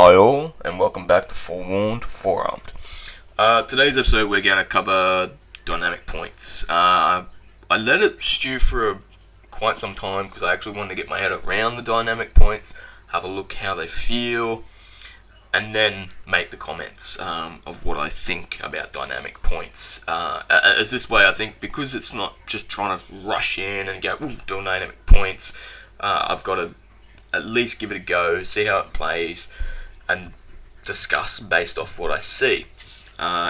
Hi all, and welcome back to Forewarned, Forearmed. Today's episode we're going to cover dynamic points. I let it stew for quite some time because I actually wanted to get my head around the dynamic points, have a look how they feel, and then make the comments of what I think about dynamic points. As this way, I think because it's not just trying to rush in and go, dynamic points, I've got to at least give it a go, see how it plays, and discuss based off what I see.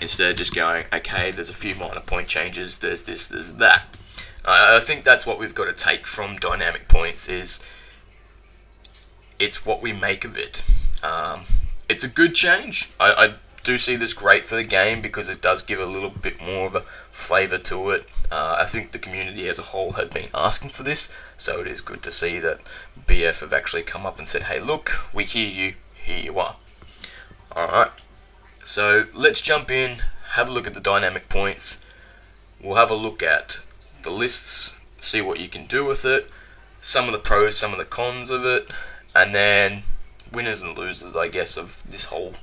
Instead of just going, okay, there's a few minor point changes, there's this, there's that. I think that's what we've got to take from dynamic points is it's what we make of it. It's a good change. I do see this great for the game because it does give a little bit more of a flavour to it. I think the community as a whole had been asking for this, so it is good to see that BF have actually come up and said, hey look, we hear you, here you are. Alright, so let's jump in, have a look at the dynamic points. We'll have a look at the lists, see what you can do with it, some of the pros, some of the cons of it, and then winners and losers, I guess, of this whole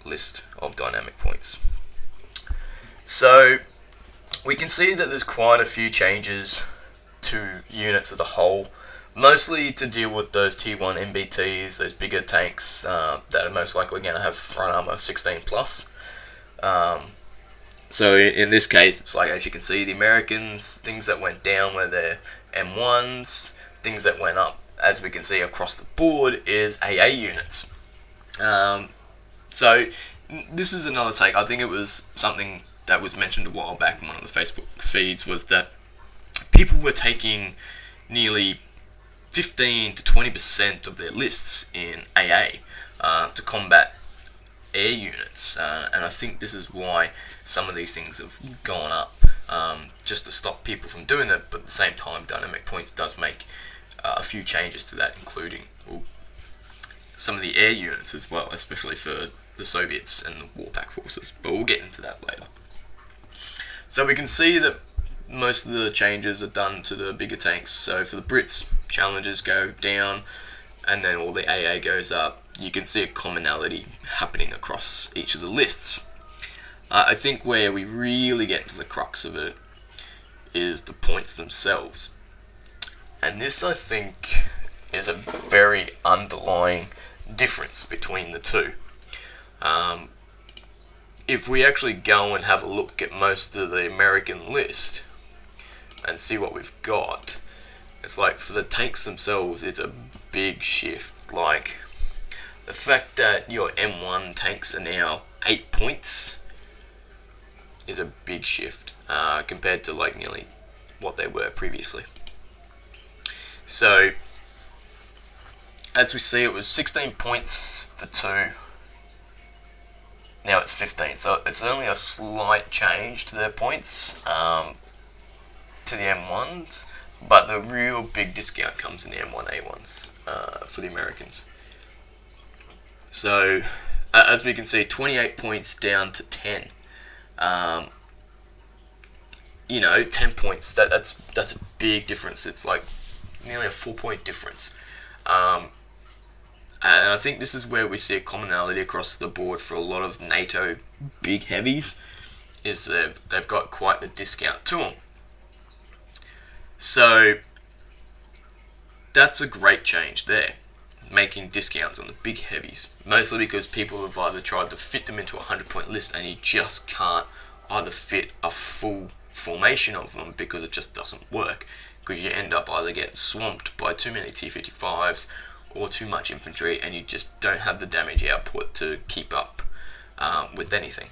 list of dynamic points. So we can see that there's quite a few changes to units as a whole, mostly to deal with those Tier 1 MBTs, those bigger tanks that are most likely going to have front armor 16 plus. So in this case, it's like, as you can see, the Americans, things that went down were their M1s, things that went up, as we can see across the board, is AA units. So this is another take. I think it was something that was mentioned a while back in one of the Facebook feeds, was that people were taking nearly 15 to 20% of their lists in AA to combat air units, and I think this is why some of these things have gone up, just to stop people from doing it. But at the same time, dynamic points does make a few changes to that, including some of the air units as well, especially for the Soviets and the Warpack forces, but we'll get into that later. So we can see that most of the changes are done to the bigger tanks. So for the Brits, challenges go down, and then all the AA goes up. You can see a commonality happening across each of the lists. I think where we really get into the crux of it is the points themselves. And this, I think, is a very underlying difference between the two. If we actually go and have a look at most of the American list and see what we've got, it's like for the tanks themselves, it's a big shift. Like the fact that your M1 tanks are now 8 points is a big shift compared to like nearly what they were previously. So as we see, it was 16 points for 2. Now it's 15, so it's only a slight change to their points to the M1s, but the real big discount comes in the M1A1s for the Americans. So as we can see, 28 points down to 10. 10 points, that's a big difference. It's like nearly a 4-point difference. And I think this is where we see a commonality across the board for a lot of NATO big heavies, is they've got quite the discount to them. So that's a great change there, making discounts on the big heavies, mostly because people have either tried to fit them into a 100-point list and you just can't either fit a full formation of them because it just doesn't work, because you end up either getting swamped by too many T-55s or too much infantry, and you just don't have the damage output to keep up with anything.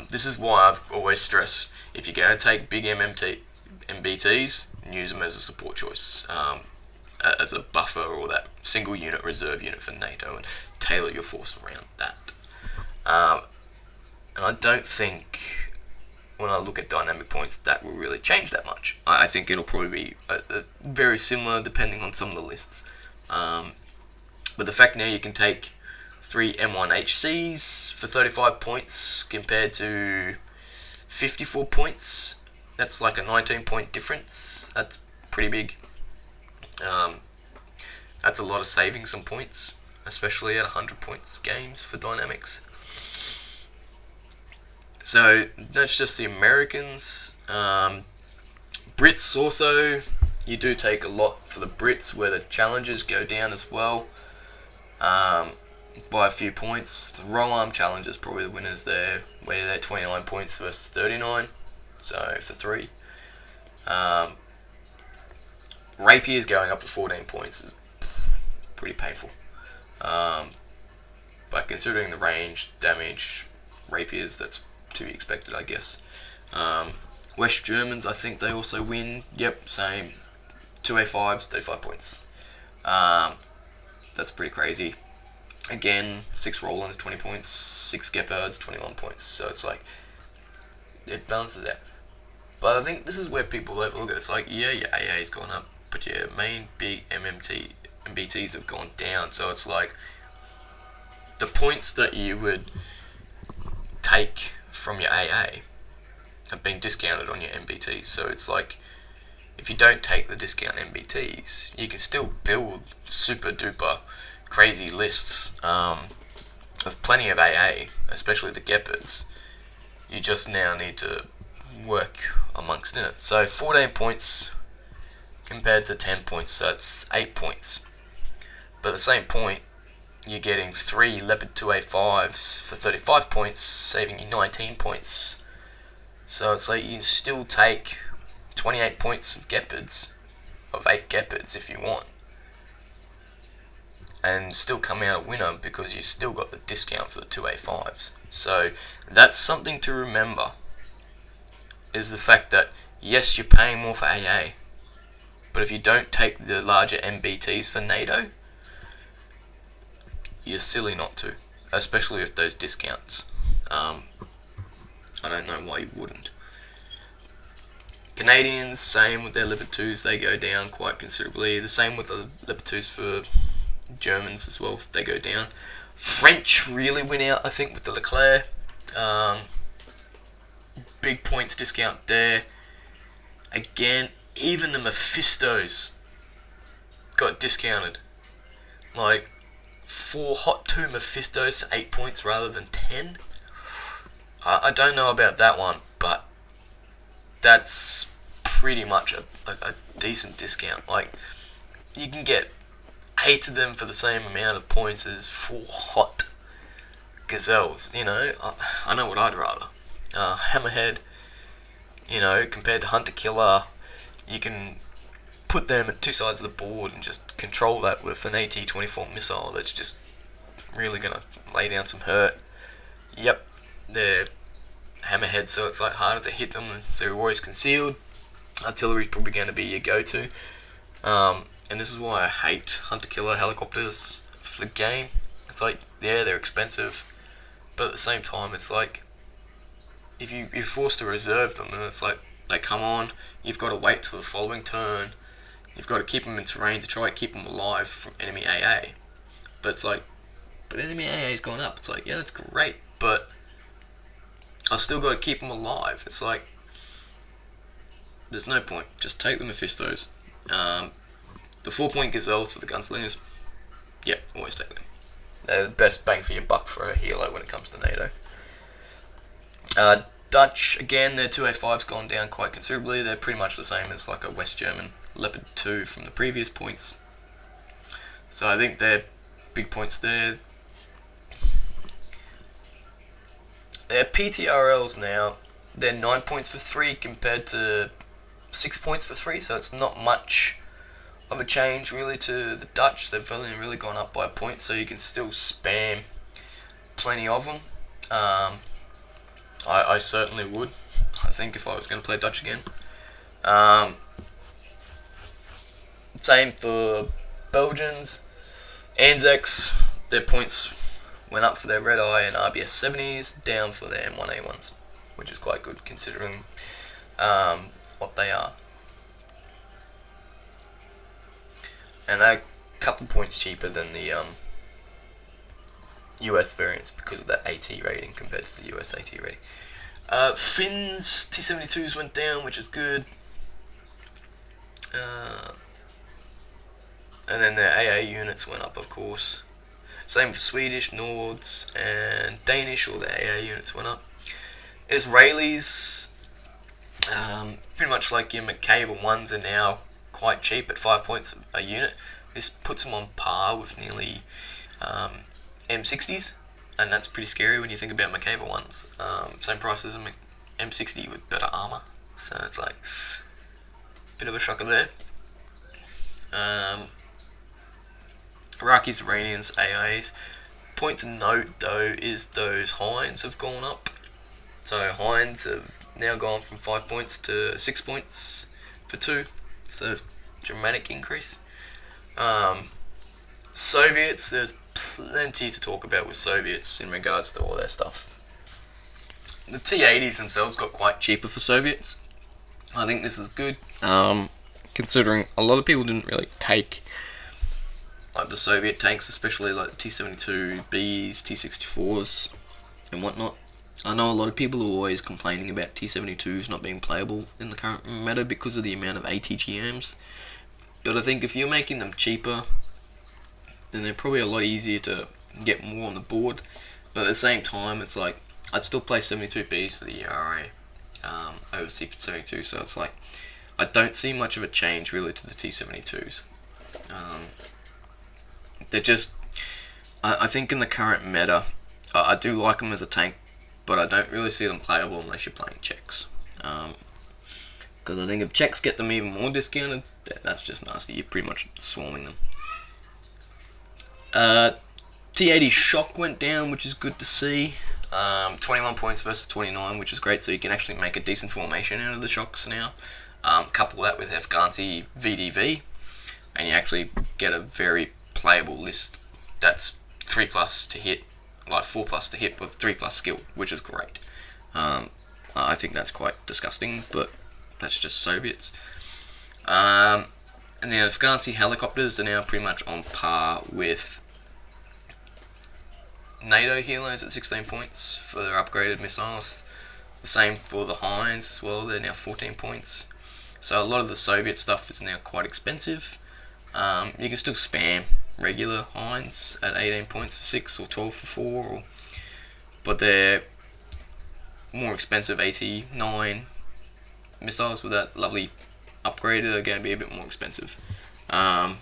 This is why I've always stressed, if you're going to take big MBTs, use them as a support choice, as a buffer or that single unit reserve unit for NATO, and tailor your force around that. And I don't think, when I look at dynamic points, that will really change that much. I think it'll probably be very similar depending on some of the lists. But the fact now you can take 3 M1HCs for 35 points compared to 54 points, that's like a 19-point difference. That's pretty big. That's a lot of savings on points. especially at 100 points games for dynamics. So that's just the Americans. Brits also, you do take a lot for the Brits, where the challenges go down as well, by a few points. The Roll-Arm Challenge is probably the winners there, where they're 29 points versus 39, so for 3. Rapiers going up to 14 points is pretty painful. But considering the range, damage, rapiers, that's to be expected, I guess. West Germans, I think they also win. Yep, same. 2A5s, 35 points. That's pretty crazy. Again, 6 Rolands, 20 points. 6 Gepards, 21 points. So it's like, it balances out. But I think this is where people look at it. It's like, yeah, your AA's gone up, but your main big MBTs have gone down. So it's like, the points that you would take from your AA have been discounted on your MBTs. So it's like, if you don't take the discount MBTs, you can still build super duper crazy lists of plenty of AA, especially the Gepards. You just now need to work amongst it. So 14 points compared to 10 points, so it's 8 points. But at the same point, you're getting 3 Leopard 2A5s for 35 points, saving you 19 points. So it's like you can still take 28 points of Gepards, of 8 Gepards if you want, and still come out a winner because you've still got the discount for the 2A5s. So that's something to remember, is the fact that yes, you're paying more for AA, but if you don't take the larger MBTs for NATO, you're silly not to, especially with those discounts. I don't know why you wouldn't. Canadians, same with their Leopard 2s, they go down quite considerably. The same with the Leopard 2s for Germans as well, they go down. French really win out, I think, with the Leclerc. Big points discount there. Again, even the Mephistos got discounted. Like, 4 Hot 2 Mephistos for 8 points rather than 10. I don't know about that one, but that's pretty much a decent discount. Like, you can get 8 of them for the same amount of points as 4 Hot Gazelles. You know, I know what I'd rather. Hammerhead, you know, compared to Hunter Killer, you can put them at 2 sides of the board and just control that with an AT-24 missile that's just really going to lay down some hurt. Yep, they're hammerheads, so it's like harder to hit them. They're always concealed. Artillery's probably going to be your go-to. And this is why I hate Hunter Killer helicopters for the game. It's like, yeah, they're expensive, but at the same time, it's like, if you're forced to reserve them, and it's like, they come on, you've got to wait till the following turn. You've got to keep them in terrain to try to keep them alive from enemy AA. But it's like, but enemy AA's gone up. It's like, yeah, that's great, but I've still got to keep them alive. It's like, there's no point. Just take the Mephistos. The 4-point Gazelles for the gunslingers, yep, always take them. They're the best bang for your buck for a helo when it comes to NATO. Dutch, again, their 2A5's gone down quite considerably. They're pretty much the same as like a West German Leopard 2 from the previous points. So I think they're big points there. Their PTRLs now, they're 9 points for 3 compared to 6 points for 3, so it's not much of a change really to the Dutch. They've only really gone up by a point, so you can still spam plenty of them. I certainly would, I think, if I was going to play Dutch again. Same for Belgians. Anzacs, their points went up for their Red Eye and RBS 70s, down for their M1A1s, which is quite good considering what they are. And they're a couple points cheaper than the US variants because of that AT rating compared to the US AT rating. Finns T-72s went down, which is good. And then their AA units went up, of course. Same for Swedish, Nords, and Danish. All the AA units went up. Israelis, pretty much like your McCabe 1s are now quite cheap at 5 points a unit. This puts them on par with nearly M60s, and that's pretty scary when you think about McCabe 1s. Same price as an M60 with better armor, so it's like a bit of a shocker there. Iraqis, Iranians, AIs. Point to note though is those Hinds have gone up. So Hinds have now gone from 5 points to 6 points for 2. So dramatic increase. Soviets, there's plenty to talk about with Soviets in regards to all their stuff. The T-80s themselves got quite cheaper for Soviets. I think this is good, considering a lot of people didn't really take like the Soviet tanks, especially like the T-72Bs, T-64s, and whatnot. I know a lot of people are always complaining about T-72s not being playable in the current meta because of the amount of ATGMs. But I think if you're making them cheaper, then they're probably a lot easier to get more on the board. But at the same time, it's like, I'd still play 72Bs for the ERA over T-72, so it's like, I don't see much of a change really to the T-72s. They're just, I think in the current meta, I do like them as a tank, but I don't really see them playable unless you're playing Czechs. Because I think if Czechs get them even more discounted, that's just nasty. You're pretty much swarming them. T-80 Shock went down, which is good to see. 21 points versus 29, which is great, so you can actually make a decent formation out of the Shocks now. Couple that with Afghansi VDV, and you actually get a very playable list that's 3+ to hit, like 4+ to hit with 3+ skill, which is great. I think that's quite disgusting, but that's just Soviets. And the Afghansi helicopters are now pretty much on par with NATO helos at 16 points for their upgraded missiles. The same for the Hinds as well, they're now 14 points. So a lot of the Soviet stuff is now quite expensive. You can still spam regular Hinds at 18 points for 6 or 12 for 4, but they're more expensive AT-9 missiles with that lovely upgrade are going to be a bit more expensive. And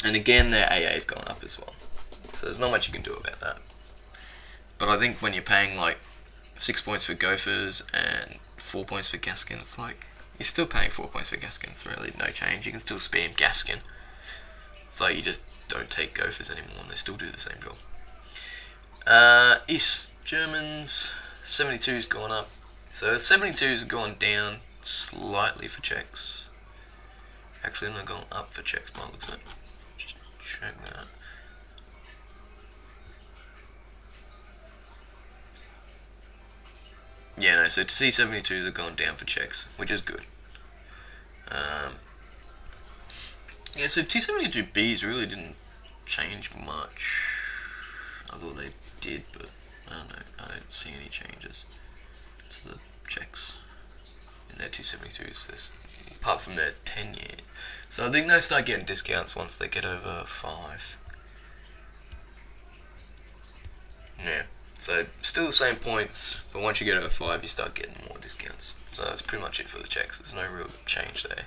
again, their AA is going up as well. So there's not much you can do about that. But I think when you're paying like 6 points for Gophers and 4 points for Gaskin, it's like, you're still paying 4 points for Gaskin. It's really no change. You can still spam Gaskin. It's like you just don't take Gophers anymore and they still do the same job. East Germans, 72's gone up. So 72's have gone down slightly for Czechs. Actually, they're not going up for Czechs, by the looks of it. Just check that. Yeah, no, so C-72s have gone down for Czechs, which is good. Yeah, so T-72Bs really didn't change much. I thought they did, but I don't know, I don't see any changes to the Czechs in their T-72s, apart from their 10-year. So I think they start getting discounts once they get over 5. Yeah. So still the same points, but once you get over 5, you start getting more discounts. So that's pretty much it for the Czechs. There's no real change there.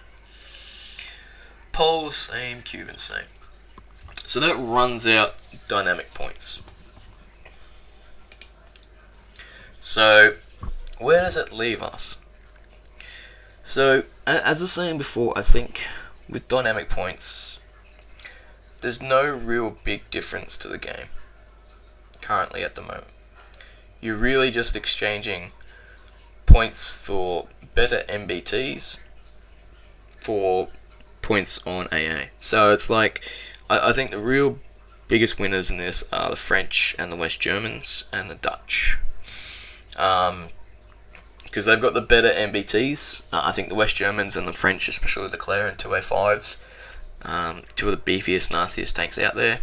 Poles, same. Cubans, same. So that runs out dynamic points. So where does it leave us? So as I was saying before, I think with dynamic points, there's no real big difference to the game currently at the moment. You're really just exchanging points for better MBTs for points on AA. So it's like, I think the real biggest winners in this are the French and the West Germans and the Dutch. Because they've got the better MBTs. I think the West Germans and the French, especially the Claire and 2A5s, two of the beefiest, nastiest tanks out there.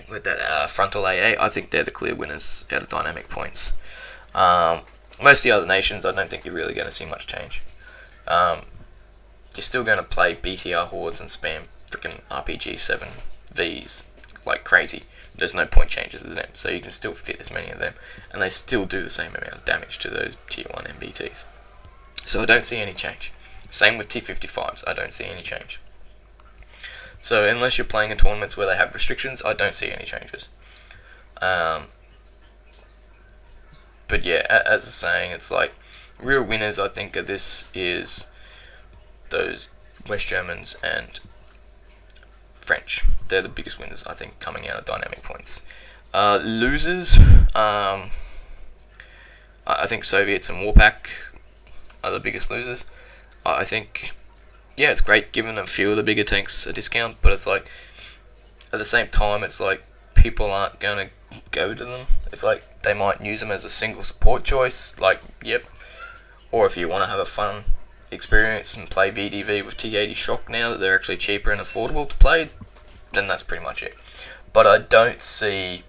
With that frontal AA, I think they're the clear winners out of dynamic points. Most of the other nations, I don't think you're really going to see much change. You're still going to play BTR hordes and spam freaking RPG 7 Vs like crazy. there's no point changes in them, so you can still fit as many of them, and they still do the same amount of damage to those tier 1 MBTs. So I don't see any change. Same with T55s, I don't see any change. So unless you're playing in tournaments where they have restrictions, I don't see any changes. But yeah, as I was saying, it's like real winners, I think, of this is those West Germans and French. They're the biggest winners, I think, coming out of dynamic points. Losers, I think Soviets and Warpack are the biggest losers. I think, yeah, it's great giving a few of the bigger tanks a discount, but it's like, at the same time, it's like people aren't going to go to them. It's like they might use them as a single support choice, like, yep. Or if you want to have a fun experience and play VDV with T80 Shock now that they're actually cheaper and affordable to play, then that's pretty much it. But I don't see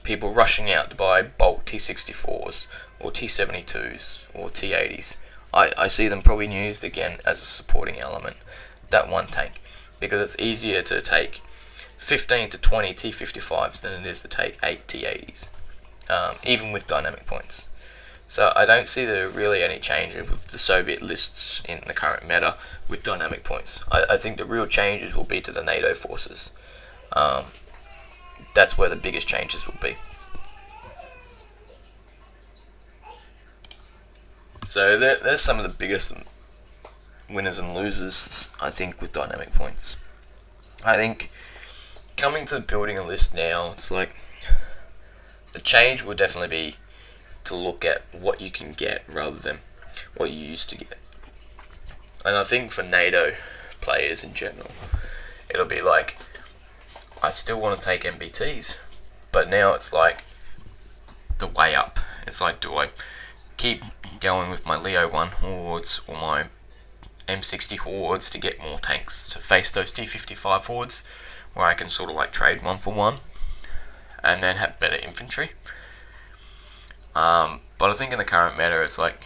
people rushing out to buy bulk T64s or T72s or T80s. I see them probably used again as a supporting element, that one tank, because it's easier to take 15 to 20 T55s than it is to take 8 T80s, even with dynamic points. So I don't see there really any change with the Soviet lists in the current meta with dynamic points. I think the real changes will be to the NATO forces. That's where the biggest changes will be. So there's some of the biggest winners and losers, I think, with dynamic points. I think coming to building a list now, it's like the change will definitely be to look at what you can get rather than what you used to get. And I think for NATO players in general, it'll be like, I still want to take MBTs, but now it's like the way up. It's like, do I keep going with my Leo 1 hordes or my M60 hordes to get more tanks to face those T55 hordes, where I can sort of like trade 1 for 1 and then have better infantry? But I think in the current meta, it's like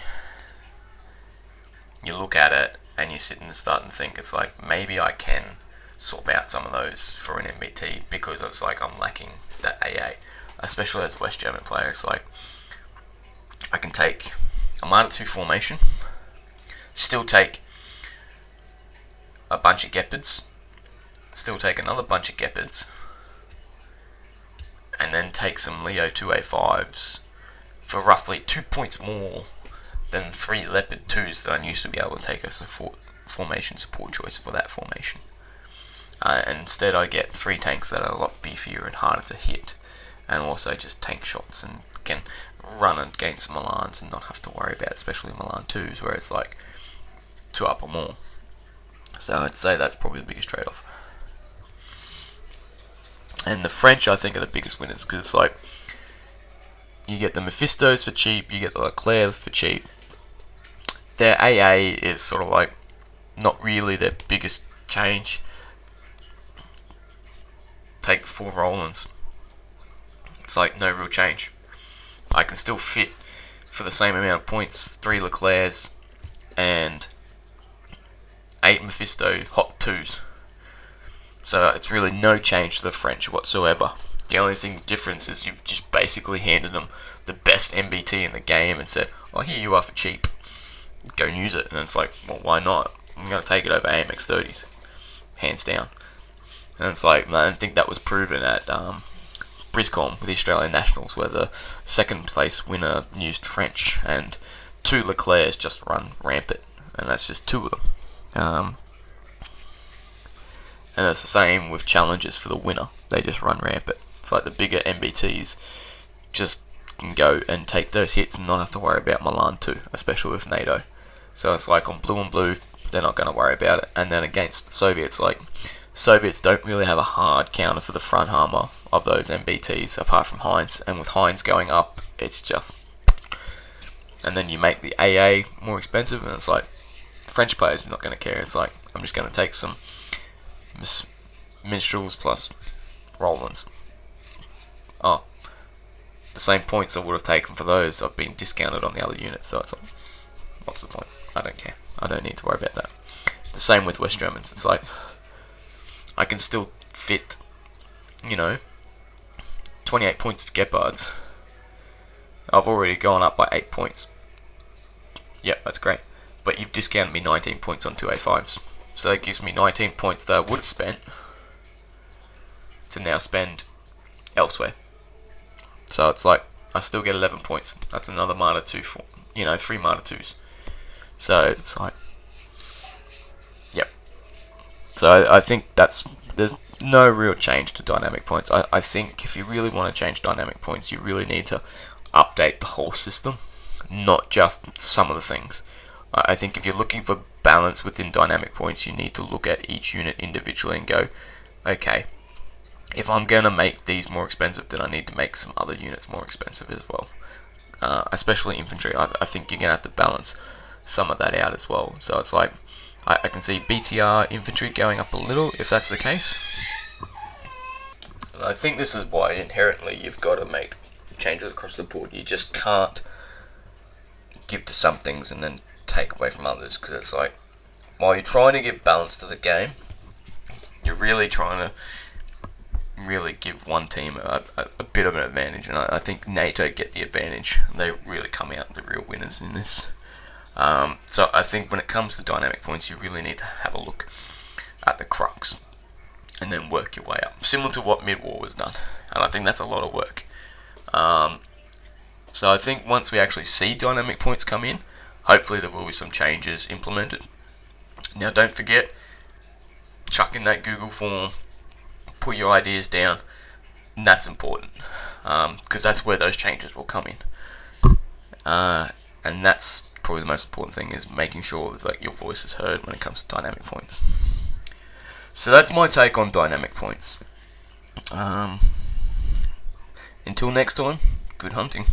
you look at it and you sit and start and think, it's like, maybe I can swap out some of those for an MBT, because it's like I'm lacking that AA, especially as a West German player. It's like I can take a Marder 2 formation, still take a bunch of Gepards, still take another bunch of Gepards, and then take some Leo 2A5s for roughly 2 points more than 3 Leopard 2s that I used to be able to take as a formation support choice for that formation. And instead I get 3 tanks that are a lot beefier and harder to hit, and also just tank shots and can run against Milans and not have to worry about it, especially Milan 2s, where it's like 2 up or more. So I'd say that's probably the biggest trade-off. And the French, I think, are the biggest winners, because it's like, you get the Mephistos for cheap, you get the Leclerc for cheap. Their AA is sort of like not really their biggest change. Take 4 Rolands. It's like no real change. I can still fit, for the same amount of points, 3 Leclercs and 8 Mephisto Hot 2s. So it's really no change to the French whatsoever. The only thing difference is you've just basically handed them the best MBT in the game and said, oh, here you are for cheap, go and use it. And it's like, well, why not? I'm going to take it over AMX 30s, hands down. And it's like, I don't think that was proven at Briscom with the Australian Nationals, where the second place winner used French and 2 Leclercs just run rampant, and that's just 2 of them. And it's the same with challenges for the winner, they just run rampant. It's like the bigger MBTs just can go and take those hits and not have to worry about Milan 2, especially with NATO. So it's like on blue and blue, they're not going to worry about it. And then against Soviets, like, Soviets don't really have a hard counter for the front armor of those MBTs apart from Heinz, and with Heinz going up, it's just... And then you make the AA more expensive, and it's like, French players are not going to care. It's like, I'm just going to take some Minstrels plus Rolands. Oh, the same points I would have taken for those I've been discounted on the other units, so it's like, what's the point? I don't care. I don't need to worry about that. The same with West Germans. It's like, I can still fit, you know, 28 points for Gepards. I've already gone up by 8 points. Yep, that's great. But you've discounted me 19 points on 2 A5s. So that gives me 19 points that I would have spent to now spend elsewhere. So it's like, I still get 11 points. That's another Marta 2 for, 3 Marta 2s. So it's like, yep. So I think there's no real change to dynamic points. I think if you really want to change dynamic points, you really need to update the whole system, not just some of the things. I think if you're looking for balance within dynamic points, you need to look at each unit individually and go, okay, if I'm going to make these more expensive, then I need to make some other units more expensive as well. Especially infantry, I think you're going to have to balance some of that out as well. So it's like, I can see BTR infantry going up a little if that's the case. And I think this is why inherently you've got to make changes across the board. You just can't give to some things and then take away from others, because it's like, while you're trying to give balance to the game, you're really trying to really give one team a bit of an advantage, and I think NATO get the advantage. They really come out the real winners in this. So I think when it comes to dynamic points, you really need to have a look at the crux and then work your way up, similar to what mid-war was done, and I think that's a lot of work. So I think once we actually see dynamic points come in, hopefully there will be some changes implemented. Now don't forget, chuck in that Google form, put your ideas down, and that's important, because that's where those changes will come in. And that's probably the most important thing, is making sure that your voice is heard when it comes to dynamic points. So that's my take on dynamic points. Until next time, good hunting.